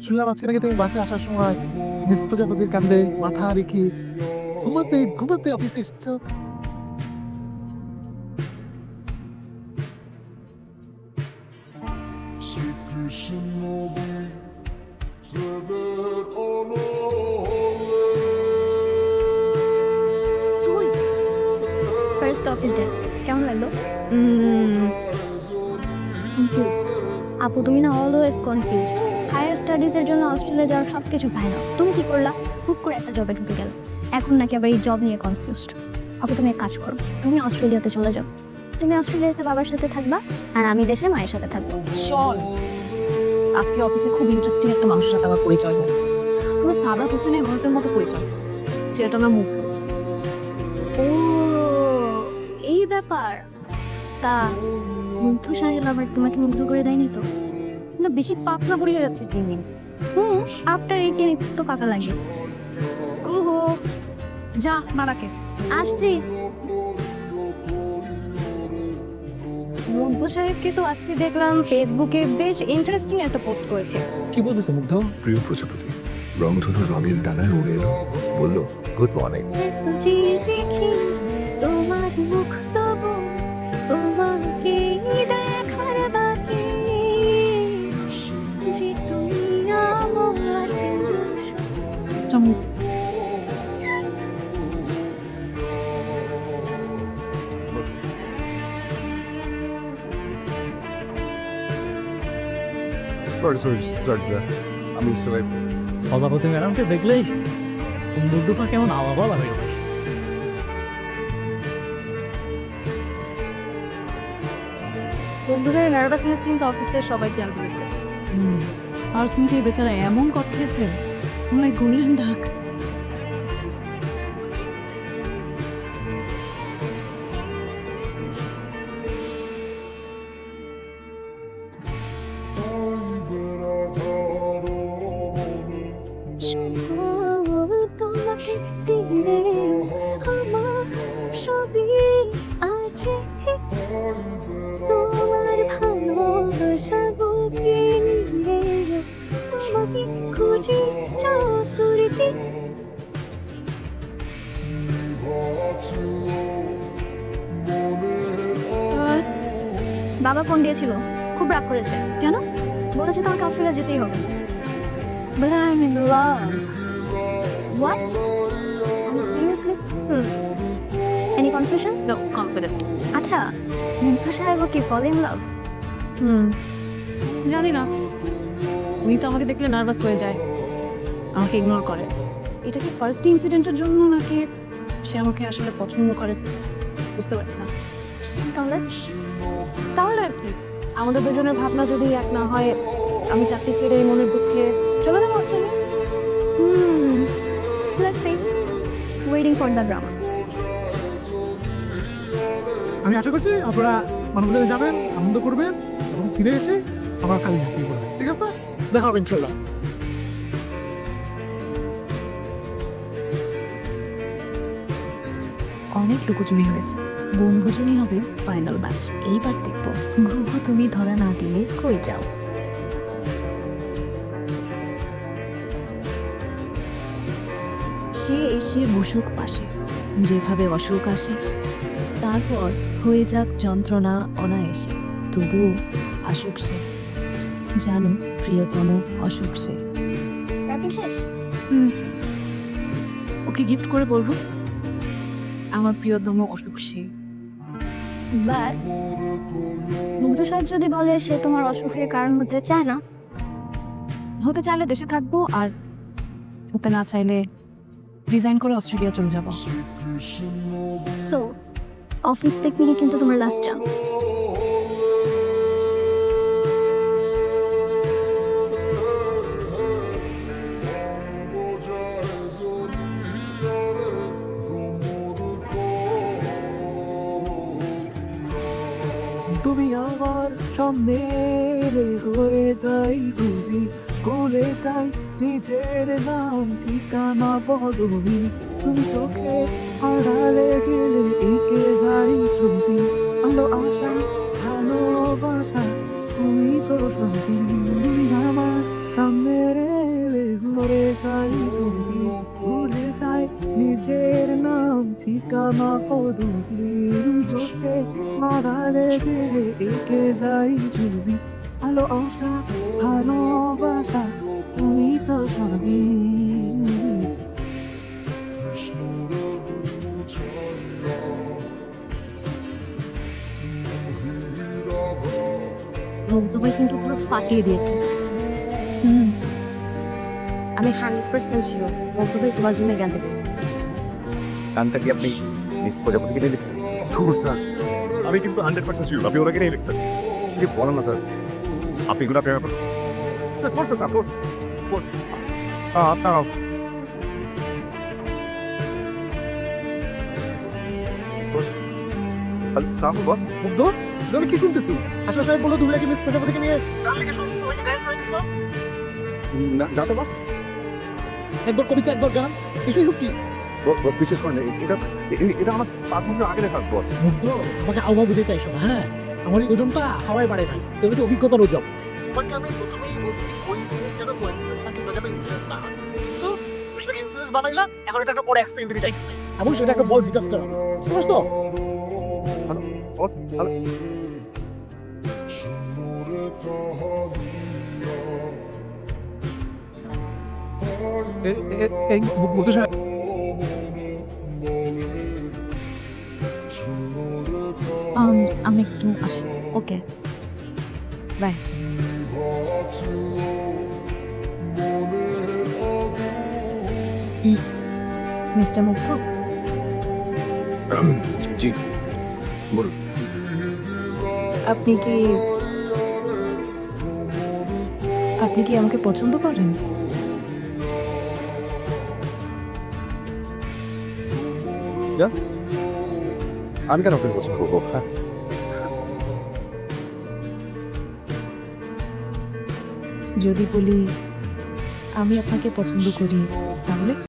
শুনলাম আজকে নাকি তুমি বাসে আসার সময় মিস প্রজাপতির কান্দে মাথা রেখে ঘুমাতে ঘুমাতে অফিসে এসেছো। তুই ফার্স্ট অফিস ডে কেমন লাগলো? কনফিউজড। আপু তুমি না অলওয়েজ কনফিউজড। হায়ার স্টাডিজের জন্য অস্ট্রেলিয়া যাওয়ার সব কিছু ফাইনাল, তুমি কি করলা? হুট করে একটা জবে ঢুকে গেল, এখন নাকি আবার এই জব নিয়ে কনফিউজড। আপু তুমি এক কাজ করো, তুমি অস্ট্রেলিয়াতে চলে যাও। তুমি অস্ট্রেলিয়াতে বাবার সাথে থাকবা আর আমি দেশে মায়ের সাথে থাকবো। শোন, আজকে অফিসে খুব ইন্টারেস্টিং একটা মানুষের সাথে আমার পরিচয় হয়েছে। তুমি সাদাত হোসেনের গল্পের মতো পরিচয়। ছেলেটার নাম মুখ। ও এই ব্যাপার। তা মুগ্ধ সাহেব আবার তোমাকে মুগ্ধ করে দেয়নি তো? না বেশি পাতলা পড়ে যাচ্ছিস দিন দিন। আফটার 18 একটু তো পাকা লাগে। ওহো যা মারাকে। আসছি। মুগ্ধ সাহেবকে তো আজকে দেখলাম ফেসবুকে বেশ ইন্টারেস্টিং একটা পোস্ট করেছে। কি বলতেছে মুগ্ধ? প্রিয় প্রজাপতি রংধনু রঙের ডানায় উড়ে এলো, বলল গুড মর্নিং। তোমার মুখ তবু তোমাকে দেখার বাকি যে তুমি আমার চমক। আমি সবাই প্রজাপতি ম্যাডামকে দেখলেই মুগ্ধা কেমন আলাদা লাগে। বন্ধুদের নার্ভাসনেস কিন্তু অফিসের সবাই খেয়াল করেছে। ফার্স্ট মিনিটে বেচারা এমন কট খেয়েছে, মনে হয় গুণলেন ডাক। তোমাকে দিলে আমার সবই আছে, তোমার ভালোবাসা বুকে নিয়ে তোমাকে খুঁজি চতুর্দিক। বাবা ফোন দিয়েছিল, খুব রাগ করেছে। কেন? বলেছে তোমাকে অস্ট্রেলিয়া যেতেই হবে। But I'm in love. What? Seriously? Any confusion? No, confident. আচ্ছা, মুগ্ধা সাহেব কি ফল ইন লাভ? জানি না, উনি তো আমাকে দেখলে নার্ভাস হয়ে যায়, আমাকে ইগনোর করে। এটা কি ফার্স্ট ইনসিডেন্টের জন্য নাকি সে আমাকে আসলে পছন্দ করে বুঝতে পারছি না। তাহলে তাহলে আর কি, আমাদের দুজনের ভাবনা যদি এক না হয়, আমি চাকরি ছেড়ে এই মনের দুঃখে চলে যাবো Australia. let's see. Waiting for the drama. আমি আশা করছি আপনারা মানবজারে যাবেন, আনন্দ করবেন এবং ফিরে এসে আমার কাজে ঝাঁপিয়ে পড়বেন। ঠিক আছে, দেখা হবে ইনশাল্লাহ। অনেক লুকোচুরি হয়েছে, বনভোজনই হবে ফাইনাল ম্যাচ। এইবার দেখবো ঘুঘু তুমি ধরা না দিয়ে কই যাও। সে এসে বসুক পাশে, যেভাবে অসুখ আসে, তারপর হয়ে যাক যন্ত্রণা অনায়াসে, তবুও আসুক সে, জানো প্রিয়তম অসুখ সে। Wrapping শেষ? ওকে গিফট করে বলবো আমার প্রিয়তম অসুখ সে। But মুগ্ধ সাহেব যদি বলে সে তোমার অসুখের কারণ হতে চায় না, হতে চাইলে দেশে থাকবো, আর হতে না চাইলে রিজাইন করে অস্ট্রেলিয়া চলে যাবো। সো অফিস পিকনিকে কিন্তু তোমার লাস্ট চান্স। তুমি আমার সামনে হয়ে যাই বুঝি, করে যাই নিজের নাম ঠিকানা বদলি। তুমি চোখে আড়ালে গেলে এঁকে যাই ছবি, আলো আশা ভালোবাসা তুমি তো শান্তি। তুমি আমার সামনে রে পড়ে যাই তুমি, ভুলে যাই নিজের নাম ঠিকানা কদুর চোখে মারালে জেরে এঁকে যাই ছবি। ভালো আশা ভালোবাসা তুমি তো সবই। মুগ্ধ ভাই কিন্তু পুরো পাঠিয়ে দিয়েছে। আমি 100% শিওর মুগ্ধ ভাই তোমার জন্য জানতে পেরেছি। গানটা কি আপনি মিস প্রজাপতিকে নিয়ে লিখছেন? ধুর স্যার, আমি কিন্তু 100% শিওর আপনি ওনাকে নিয়ে লিখছেন। কি যে বলেন না স্যার, আপনি এগুলো প্রেমে পড়ছেন? Sir course sir course course আপনার হাউস বস সামু বস। মুগ্ধ, আমি কি শুনতেছি? আশা সাহেব বললো তুমি নাকি মিস প্রজাপতিকে নিয়ে গান লিখে সবাইকে ডান্স করে দিছো। না তো বস, একবার কবিতা একবার গান, কিছুই হোক কি? বস বিশ্বাস করেন এটা এটা আমার 5 বছর আগে লেখা বস। মুগ্ধ, আমাকে আবহাওয়া বুঝে চাইছো না, হ্যাঁ? আমার এই ওজনটা হাওয়ায় বাড়ে নাই, এটা হচ্ছে অভিজ্ঞতার ওজন। বাকি আমি প্রথমেই বলছি ওই জিনিস যেন কোইন্সিডেন্স থাকে, এটা যেন ইনসিডেন্স না হয়। কিন্তু সেটাকে ইনসিডেন্স বানাইলা, এখন এটা একটা বড় অ্যাক্সিডেন্ট চাইছে এবং সেটা একটা বড় ডিজাস্টার হবে, বুঝতে পারছো? বস এই মুগ্ধ সাহেব, আমি একটু আসি। ওকে, বাই। মিস্টার মুগ্ধ, জি বলুন। আপনি কি আমাকে পছন্দ করেন? আমি কেন আপনাকে পছন্দ করবো? হ্যাঁ, যদি বলি আমি আপনাকে পছন্দ করি তাহলে?